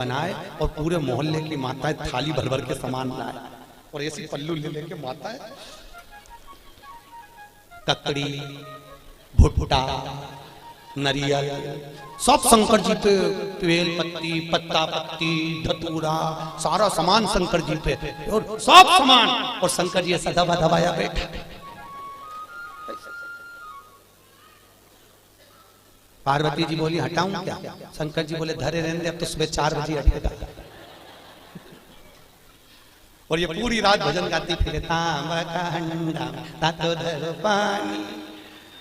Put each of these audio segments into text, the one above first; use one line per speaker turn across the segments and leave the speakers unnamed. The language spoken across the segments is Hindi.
बनाए और पूरे मोहल्ले की माताएं थाली भर भर के सामान लाए और ऐसी पल्लू ले लेके माताएं ककड़ी भुट्टा नरियल सब शंकर जी पे बेल पत्ती पत्ता पत्ती धतूरा सारा सामान शंकर जी पे और सब सामान और शंकर जी ऐसा दबा दबाया बैठा। पार्वती जी बोली हटाऊं क्या? शंकर जी बोले धरे रहने दे, अब तो सुबह 4 बजे हटेगा। और ये पूरी रात भजन गाती फिरे तांबा का हंडा तातो धरो पानी।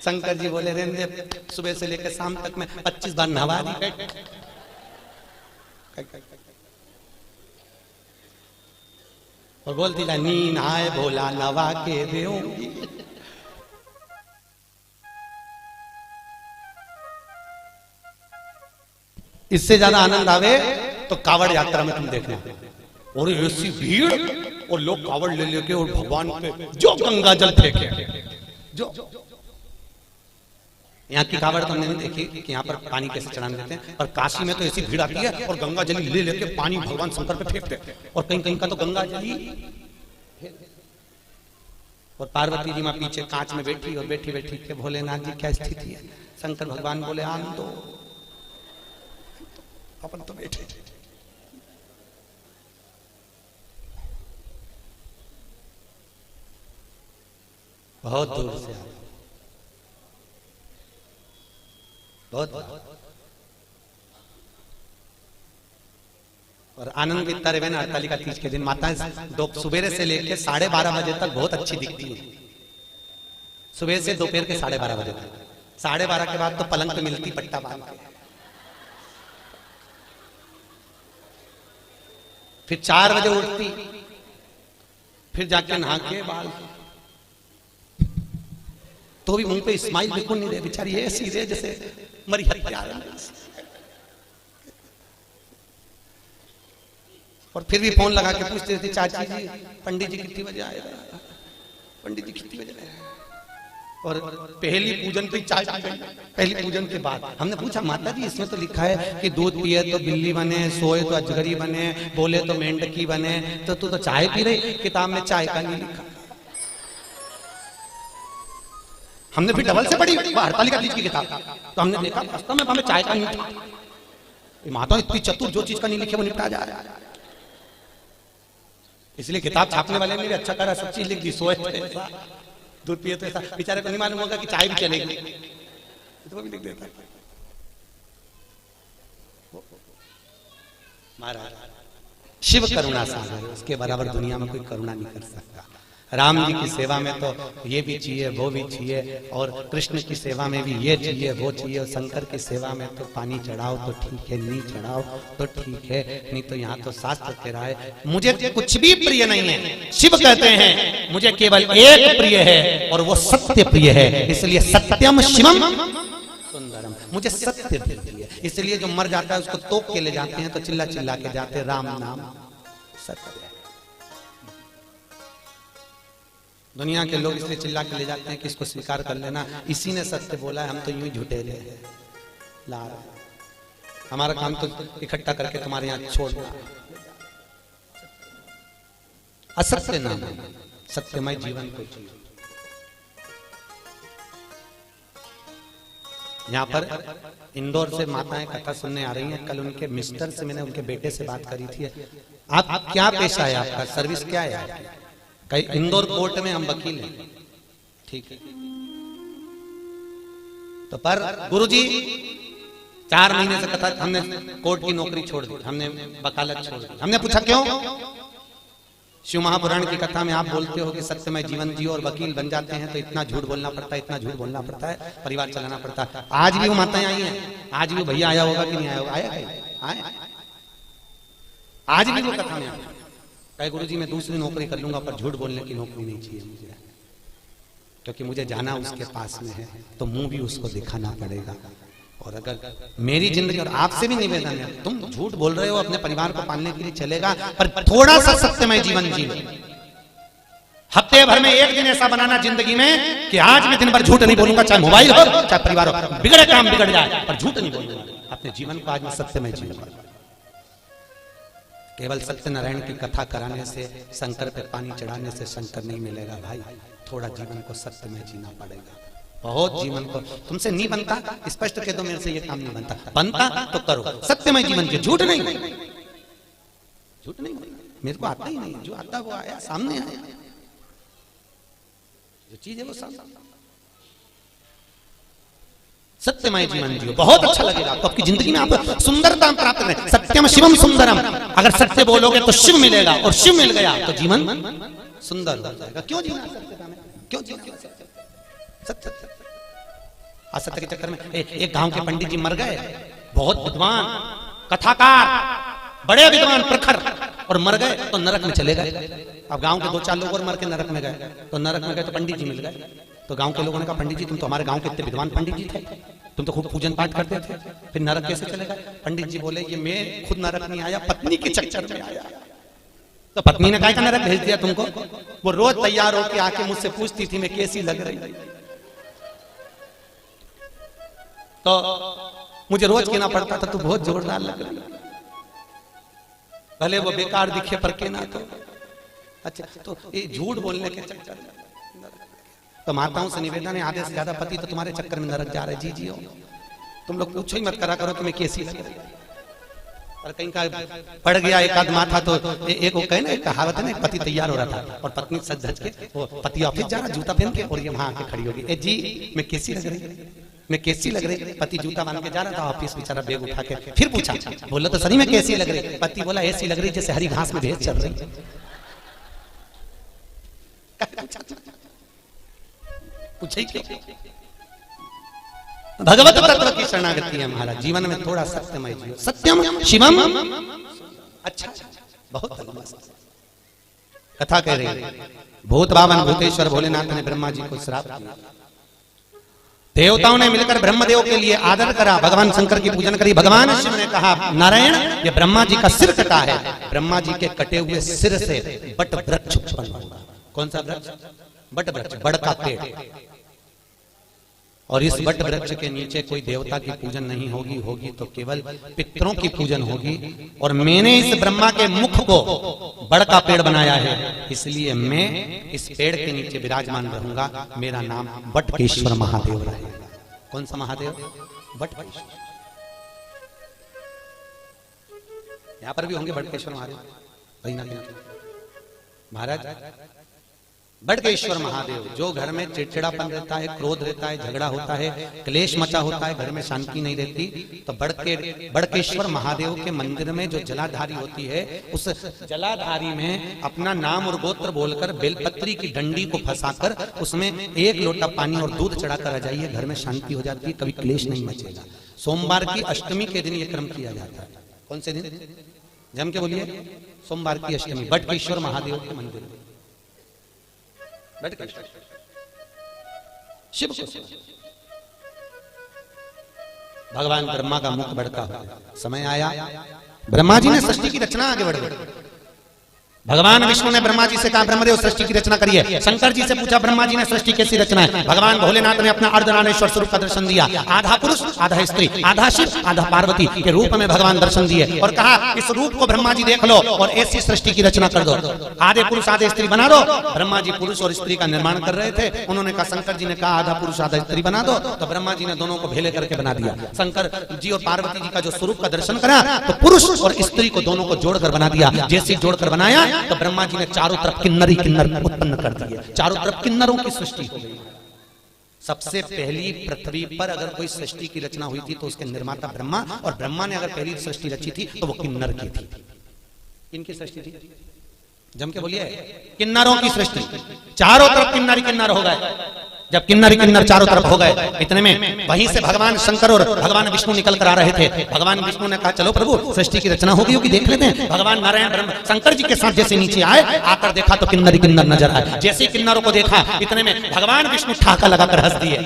शंकर जी बोले रहने दे, सुबह से लेकर शाम तक में 25 बार नहा दी बैठ। और बोलती जा नींद आए भोला नवा के देऊंगी। इससे ज्यादा आनंद आवे तो कावड़ यात्रा में तुम देखना, और ऐसी भीड़ और लोग कावड़ ले लेके और भगवान पे जो गंगा जल फेंके। जो यहाँ की कावड़ तो हमने नहीं देखी कि यहाँ पर पानी कैसे चढ़ाने देते हैं, पर काशी में तो ऐसी भीड़ आती है और गंगा जली ले लेके पानी भगवान शंकर पे फेंकते हैं। और कहीं कहीं का तो गंगा जली और पार्वती जी माँ पीछे कांच में बैठी और बैठी बैठी के भोलेनाथ जी क्या स्थिति है। शंकर भगवान बोले आन दो, अपन तो बैठे। बहुत दूर से आए, बहुत और आनंद इतना रहे ना। हरतालिका तीज के दिन माता सुबह से लेकर 12:30 बजे तक बहुत अच्छी दिखती है। सुबह से दोपहर के 12:30 बजे तक, 12:30 के बाद तो पलंग पे मिलती पट्टा बांध के। फिर 4 बजे उठती, फिर जाके नहा के बाल, तो भी मुंह पे स्माइल बिल्कुल नहीं रहे बेचारी, ऐसी रहे जैसे मरी हत्या। और फिर भी फोन लगा के पूछते थे चाची जी पंडित जी कितनी बजे आएगा, पंडित जी कितनी बजे आएगा। और पहली पूजन पे चाय पी गई। पहली पूजन के बाद हमने पूछा माता जी इसमें तो लिखा है कि दूध पिए तो बिल्ली बने, सोए तो अजगरी बने, बोले तो मेंढकी बने, तो तू तो चाय पी रही, किताब में चाय का नहीं लिखा। हमने फिर डबल से पढ़ी हरतालिका तीज की किताब, तो हमने देखा वास्तव में हमें चाय का नहीं था। माता इतनी चतुर, जो चीज का नहीं लिखे वो निपटा जा रहा है। इसलिए किताब छापने वाले ने भी अच्छा करा, सब चीज लिख दी। सोए तो ऐसा, दूध पिए तो ऐसा, बेचारे को नहीं मालूम होगा कि चाय भी चलेगी, तो वो भी लिख देता। महाराज शिव करुणा सागर, उसके बराबर दुनिया में कोई करुणा नहीं कर सकता। राम जी की सेवा में तो ये भी चाहिए वो भी चाहिए, और कृष्ण की सेवा में भी ये चाहिए वो चाहिए, और शंकर की सेवा में तो पानी चढ़ाओ तो ठीक है, नहीं चढ़ाओ तो ठीक है, नहीं तो यहाँ तो शास्त्र कह रहा है मुझे कुछ भी प्रिय नहीं है। शिव कहते हैं मुझे केवल एक प्रिय है और वो सत्य प्रिय है, इसलिए सत्यम शिवम सुंदरम, मुझे सत्य प्रिय है। इसलिए जो मर जाता है उसको तोप के ले जाते हैं, तो चिल्ला चिल्ला के जाते हैं राम नाम सत्य। दुनिया के लोग इसलिए चिल्ला के ले जाते हैं कि इसको स्वीकार कर लेना, इसी ने सत्य बोला है, हम तो यूं ही झूठे ला। हमारा काम तो इकट्ठा करके तुम्हारे यहाँ छोड़ना। असत्य नाम है, सत्यमय जीवन को जियो। यहाँ पर इंदौर से माताएं कथा सुनने आ रही हैं। कल उनके मिस्टर से मैंने उनके बेटे से बात करी थी। आप क्या पेशा है, आपका सर्विस क्या है? कहीं इंदौर कोर्ट में हम वकील हैं, ठीक है। तो पर गुरुजी 4 महीने से कथा, हमने कोर्ट की नौकरी छोड़ दी, हमने वकालत छोड़ दी। हमने पूछा क्यों? शिव महापुराण की कथा में आप बोलते हो कि सत्यमय जीवन जियो और वकील बन जाते हैं, तो इतना झूठ बोलना पड़ता है, इतना झूठ बोलना पड़ता है, परिवार चलाना पड़ता है। आज भी वो माताएं आई हैं, आज भी वो भैया आया होगा कि नहीं आया होगा? आया, आज भी वो कथा में आया। कहे गुरुजी मैं दूसरी नौकरी कर लूंगा, पर झूठ बोलने की नौकरी नहीं चाहिए मुझे, क्योंकि मुझे जाना उसके पास में है, तो मुंह भी उसको दिखाना पड़ेगा। और अगर मेरी जिंदगी, और आपसे भी निवेदन है, तुम झूठ बोल रहे हो अपने परिवार को पालने के लिए चलेगा, पर थोड़ा सा सत्यमय जीवन जियो। हफ्ते भर में एक दिन ऐसा बनाना जिंदगी में कि आज मैं दिन भर झूठ नहीं बोलूंगा, चाहे मोबाइल हो चाहे परिवार हो, बिगड़े काम बिगड़ जाए, पर झूठ नहीं बोलूंगा। अपने जीवन को आज मैं सत्यमय जीवन। केवल सत्यनारायण की कथा कराने से, शंकर पे पानी चढ़ाने से शंकर नहीं मिलेगा भाई। थोड़ा जीवन को सत्य में जीना पड़ेगा। बहुत जीवन को तुमसे नहीं बनता, स्पष्ट कह दो, मेरे से ये काम नहीं बनता। बनता तो करो, सत्यमय जीवन जियो, झूठ नहीं, झूठ नहीं। मेरे को आता ही नहीं, जो आता वो आया, सामने आया, जो चीज है वो सामने। सत्यमय जीवन जियो, बहुत अच्छा लगेगा आपको। आपकी जिंदगी में आप सुंदरता प्राप्त करें। सत्यम शिवम सुंदरम, अगर सत्य बोलोगे तो शिव मिलेगा, और शिव मिल गया तो जीवन सुंदर हो जाएगा। क्यों जीना सत्यता में, क्यों जीना सत्य? असत्य के चक्कर में एक गांव के पंडित जी मर गए, बहुत विद्वान कथाकार, बड़े विद्वान प्रखर, और मर गए तो नरक में चले गए। अब गांव के 2-4 लोग और मर के नरक में गए, तो नरक में गए तो पंडित जी मिल गए। तो गांव के लोगों ने कहा, पंडित जी तुम तो हमारे गांव के इतने विद्वान पंडित जी थे, तुम तो खूब पूजन पाठ करते थे, फिर नरक कैसे चले गए? पंडित जी बोले, ये मैं खुद नरक नहीं आया, पत्नी के चक्कर में आया। तो पत्नी ने कहा कि नरक भेज दिया तुमको? वो रोज तैयार होकर आके मुझसे पूछती थी मैं कैसी लग रही, तो मुझे रोज कहना पड़ता था तू बहुत जोरदार लग रही, भले वो बेकार दिखे पर कहना तो अच्छा। तो ये झूठ बोलने के चक्कर में तो माताओं से निवेदन है, आधे से ज्यादा पति तो तुम्हारे चक्कर में नरक जा रहे। जी जियो, तुम लोग पूछो ही मत करा करो कि मैं कैसी लग रही। और कहीं का पड़ गया एक आध माथा तो एक वो कहे ना, एक कहावत है ना, एक पति तैयार हो रहा था और पत्नी सज धज के, वो पति ऑफिस जा रहा जूता पहन के, और ये वहां आके खड़ी होगी, ए जी मैं कैसी लग रही, मैं कैसी लग रही? पति जूता बांध के जा रहा था ऑफिस, बेचारा बैग उठा के, फिर पूछा, बोला तो सही में कैसी लग रही? पति बोला ऐसी लग रही जैसे हरी घास में भैंस चल रही। पूछे क्यों? भगवत तत्व की शरणागति है महाराज। जीवन में थोड़ा सत्यमय जियो, सत्यम शिवम। अच्छा, बहुत कथा कह रही है। भूत बावन भूतेश्वर भोलेनाथ ने ब्रह्मा जी को श्राप दिया। देवताओं ने मिलकर ब्रह्मदेव के लिए आदर करा, भगवान शंकर की पूजन करी। भगवान शिव ने कहा, नारायण ये ब्रह्मा जी का सिर कटा है, ब्रह्मा जी के कटे हुए सिर से बट वृक्ष उत्पन्न होगा। कौन सा वृक्ष? बट वृक्ष, बड़ का पेड़। और इस बट वृक्ष के नीचे कोई देवता की पूजन नहीं होगी, होगी तो केवल पितरों की पूजन होगी। और मैंने इस ब्रह्मा के मुख को बड़ का पेड़ बनाया है, इसलिए मैं इस पेड़ के नीचे विराजमान रहूंगा। मेरा नाम बटकेश्वर महादेव रहेगा। कौन सा महादेव? बटकेश्वर। यहां पर भी होंगे बटकेश्वर महादेव, वही ना महाराज। बटकेश्वर महादेव, जो घर में चिड़चिड़ापन रहता है, क्रोध रहता है, झगड़ा होता है, क्लेश मचा होता है, घर में शांति नहीं रहती, तो बटकेश्वर महादेव के मंदिर में जो जलाधारी होती है, उस जलाधारी में अपना नाम और गोत्र बोलकर बेलपत्री की डंडी को फंसाकर उसमें 1 लोटा पानी और दूध चढ़ाकर आ जाइए, घर में शांति हो जाती है, कभी क्लेश नहीं मचेगा। सोमवार की अष्टमी के दिन यह क्रम किया जाता है। कौन से दिन? जम के बोलिए, सोमवार की अष्टमी, बटकेश्वर महादेव के मंदिर में। शिव को भगवान ब्रह्मा का मुख बड़का हो, समय आया ब्रह्मा जी ने सृष्टि की रचना आगे बढ़ गई। भगवान विष्णु ने ब्रह्मा जी से कहा, ब्रह्मदेव सृष्टि की रचना करिए। शंकर जी से पूछा, ब्रह्मा जी ने सृष्टि कैसी रचना है? भगवान भोलेनाथ ने अपना अर्धनारेश्वर स्वरूप का दर्शन दिया। आधा पुरुष आधा स्त्री, आधा शिव आधा पार्वती के रूप में भगवान दर्शन दिए और कहा, इस रूप को ब्रह्मा जी देख लो और ऐसी सृष्टि की रचना कर दो। आधे पुरुष आधे स्त्री बना दो। ब्रह्मा जी पुरुष और स्त्री का निर्माण कर रहे थे। उन्होंने कहा, शंकर जी ने कहा आधा पुरुष आधा स्त्री बना दो, तो ब्रह्मा जी ने दोनों को भेले करके बना दिया। शंकर जी और पार्वती जी का जो स्वरूप का दर्शन करा, तो पुरुष और स्त्री को दोनों को जोड़कर बना दिया। जैसे जोड़कर बनाया तो ब्रह्मा जी ने चारों तरफ किन्नरी किन्नर उत्पन्न कर दिए। चारों तरफ किन्नरों की सृष्टि हो गई। सबसे पहली पृथ्वी पर अगर कोई सृष्टि की रचना हुई थी तो उसके निर्माता ब्रह्मा, और ब्रह्मा ने अगर पहली सृष्टि रची थी तो वो किन्नर की थी। इनकी सृष्टि थी, जम के बोलिए, किन्नरों की सृष्टि। चारों तरफ किन्नरी किन्नर हो गए। जब किन्नरी किन्नर चारों तरफ हो गए, इतने में वहीं से भगवान शंकर और भगवान विष्णु निकल कर आ रहे थे। भगवान विष्णु ने कहा, चलो प्रभु सृष्टि की रचना होगी होगी, देख लेते हैं। भगवान नारायण शंकर जी के साथ जैसे नीचे आए, आकर देखा तो किन्नरी किन्नर नजर आए। जैसे किन्नरों को देखा, इतने में भगवान विष्णु ठाका लगाकर हंस दिए।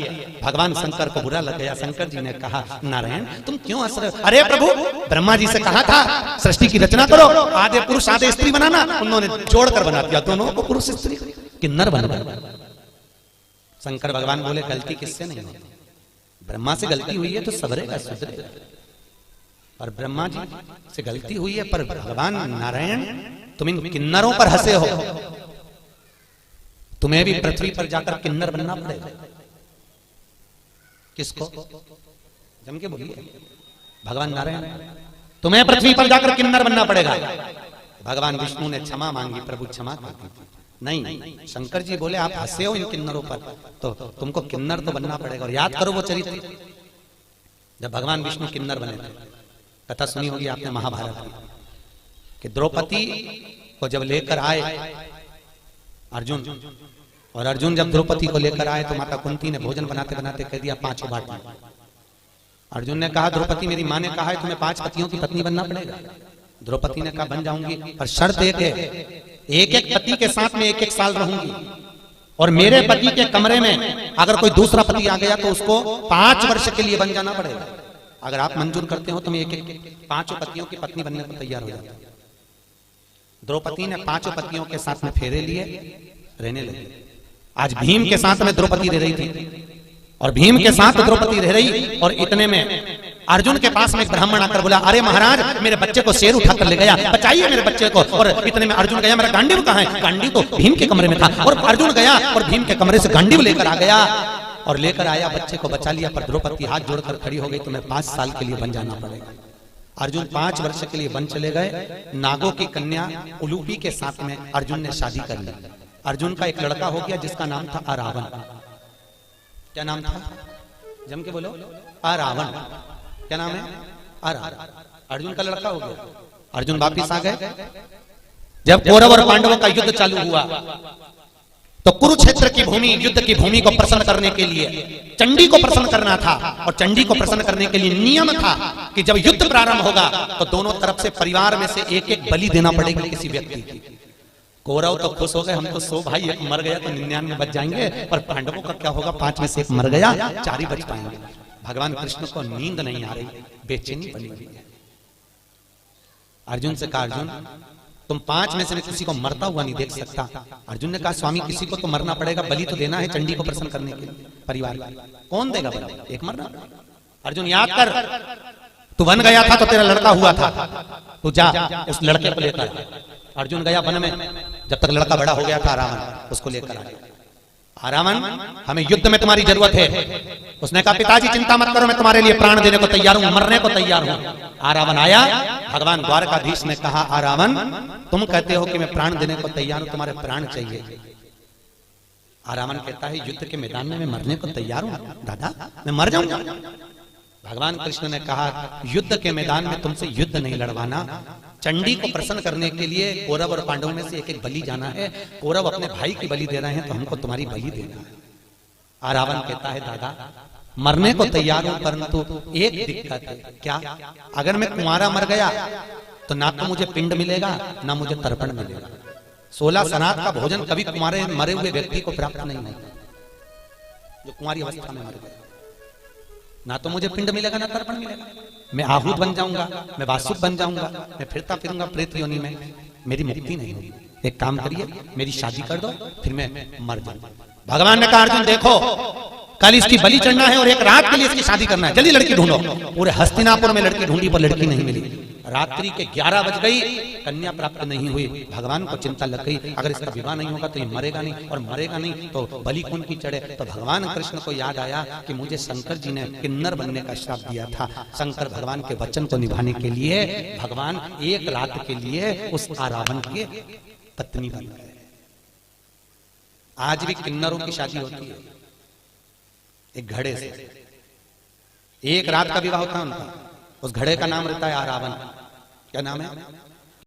भगवान शंकर को बुरा लग गया। शंकर जी ने कहा, नारायण तुम क्यों हंस रहे हो? अरे प्रभु, ब्रह्मा जी से कहा था सृष्टि की रचना करो, आधे पुरुष आधे स्त्री बनाना, उन्होंने जोड़कर बना दिया, दोनों को पुरुष स्त्री किन्नर बन गए। शंकर भगवान बोले, गलती किससे नहीं होती? ब्रह्मा से गलती हुई है तो सबरेगा सुधरेगा। पर ब्रह्मा जी से गलती हुई है, पर भगवान नारायण तुम इन किन्नरों पर हंसे हो, तुम्हें भी पृथ्वी पर जाकर किन्नर बनना पड़ेगा। किसको? जम के बोलिए। भगवान नारायण, तुम्हें पृथ्वी पर जाकर किन्नर बनना पड़ेगा। भगवान विष्णु ने क्षमा मांगी, प्रभु क्षमा मांगी। नहीं, शंकर जी बोले आप हंसे हो इन किन्नरों पर, तो तुमको किन्नर तो बनना पड़ेगा। और याद करो वो चरित्र, जब भगवान विष्णु किन्नर बने थे, कथा सुनी होगी आपने महाभारत की, कि द्रौपदी को जब लेकर आए अर्जुन, और अर्जुन जब द्रौपदी को लेकर आए तो माता कुंती ने भोजन बनाते बनाते कह दिया 5 बांट। अर्जुन ने कहा द्रौपदी मेरी माँ ने कहा है तुम्हें 5 पतियों की पत्नी बनना पड़ेगा। द्रौपदी ने कहा बन जाऊंगी, पर शर्त एक है, एक एक पति के साथ में 1-1 साल रहूंगी, और मेरे पति के कमरे में अगर कोई दूसरा पति आ गया तो उसको 5 वर्ष के लिए बन जाना पड़ेगा। अगर आप मंजूर करते हो तो मैं 5 पतियों की पत्नी बनने को तैयार हो जाता। द्रौपदी ने 5 पतियों के साथ में फेरे लिए, रहने लगी। आज भीम के साथ में द्रौपदी रह रही थी, और भीम के साथ द्रौपदी रह रही, और इतने में अर्जुन के पास में एक ब्राह्मण आकर बोला अरे महाराज मेरे बच्चे को शेर उठा कर ले गया, बचाइए मेरे बच्चे को। और इतने में अर्जुन गया, मेरा गांडीव कहाँ है? गांडीव तो भीम के कमरे में था। और अर्जुन गया और भीम के कमरे से गांडीव लेकर आ गया, और लेकर आया, बच्चे को बचा लिया। पर द्रौपदी हाथ जोड़कर खड़ी हो गई, तुम्हें 5 साल के लिए बन जाना पड़ेगा। अर्जुन 5 वर्ष के लिए बन चले गए। नागों की कन्या उलूपी के साथ में अर्जुन ने शादी कर ली। अर्जुन का एक लड़का हो गया जिसका नाम था अरावण। क्या नाम था? जम के बोलो। अरावण। क्या नाम है? अरावण। अर्जुन का लड़का हो गया। अर्जुन वापिस आ गए। जब कौरव और पांडवों का युद्ध चालू हुआ तो कुरुक्षेत्र की भूमि, युद्ध की भूमि को प्रसन्न करने के लिए चंडी को प्रसन्न करना था, और चंडी को प्रसन्न करने के लिए नियम था कि जब युद्ध प्रारंभ होगा तो दोनों तरफ से परिवार में से 1-1 बलि देना पड़ेगा किसी व्यक्ति की। कौरव तो खुश हो गए, हम तो 100 भाई, एक मर गया तो 99 बच जाएंगे, पर पांडवों का क्या होगा? 5 में से 1 मर गया, 4 ही बच पाएंगे। भगवान कृष्ण को नींद नहीं आ रही, बेचैनी बनी हुई है। अर्जुन से कहा अर्जुन तुम 5 में से किसी को मरता हुआ नहीं देख सकता। अर्जुन ने कहा स्वामी किसी को तो मरना पड़ेगा, बलि तो देना है चंडी को प्रसन्न करने के लिए परिवार का। कौन देगा बलि? एक मरना। अर्जुन याद कर, तू वन गया था तो तेरा लड़का हुआ था, तू जा उस लड़के को लेकर। अर्जुन गया वन में, जब तक लड़का बड़ा हो गया था रावण, उसको लेकर आया। रावण हमें युद्ध में तुम्हारी जरूरत है। उसने कहा पिताजी चिंता मत करो, मैं तुम्हारे लिए प्राण देने को तैयार हूं, मरने को तैयार हूं। रावण आया, भगवान द्वारकाधीश ने कहा रावण तुम कहते हो कि मैं प्राण देने को तैयार हूं, तुम्हारे प्राण चाहिए। रावण कहता है युद्ध के मैदान में मैं मरने को तैयार हूं दादा, मैं मर जाऊंगा। भगवान कृष्ण ने कहा युद्ध के मैदान में तुमसे युद्ध नहीं लड़वाना, चंडी को प्रसन्न करने के लिए कौरव और पांडवों में से 1-1 बलि जाना है। कौरव अपने भाई की बलि दे रहे हैं तो हमको तुम्हारी बलि देना है। रावण कहता है दादा मरने को तैयार हूं, परंतु एक दिक्कत है। क्या? अगर मैं कुंवारा मर गया तो ना तो मुझे पिंड मिलेगा ना मुझे तर्पण मिलेगा। 16 सनात का भोजन कभी कुंवारे मरे हुए व्यक्ति को प्राप्त नहीं होता, जो कुंवारी अवस्था में मर गया। ना तो मुझे पिंड मिलेगा ना तर्पण मिलेगा। मैं आहूत बन जाऊंगा, मैं वासुक बन जाऊंगा, मैं फिरता फिरूंगा प्रेत योनि में, मेरी मुक्ति नहीं होगी। एक काम करिए मेरी शादी कर दो, फिर मैं मर जाऊंगा। भगवान ने कहा अर्जुन देखो कल इसकी बलि चढ़ना है और एक रात के लिए इसकी शादी करना है, जल्दी लड़की ढूंढो। पूरे हस्तिनापुर में लड़की ढूंढी पर लड़की नहीं मिली। रात्रि के 11 बज गई, कन्या प्राप्त नहीं हुई। भगवान को चिंता लग गई अगर इसका विवाह नहीं होगा तो ये मरेगा नहीं, और मरेगा नहीं तो बलि कौन की चढ़े। तो भगवान कृष्ण को याद आया कि मुझे शंकर जी ने किन्नर बनने का श्राप दिया था। शंकर भगवान के वचन को निभाने के लिए भगवान एक रात के लिए उस रावण के पत्नी बन गए। आज भी किन्नरों की शादी होती है एक घड़े से, एक रात का विवाह होता है उनका। उस घड़े का नाम रहता है रावण। क्या नाम है?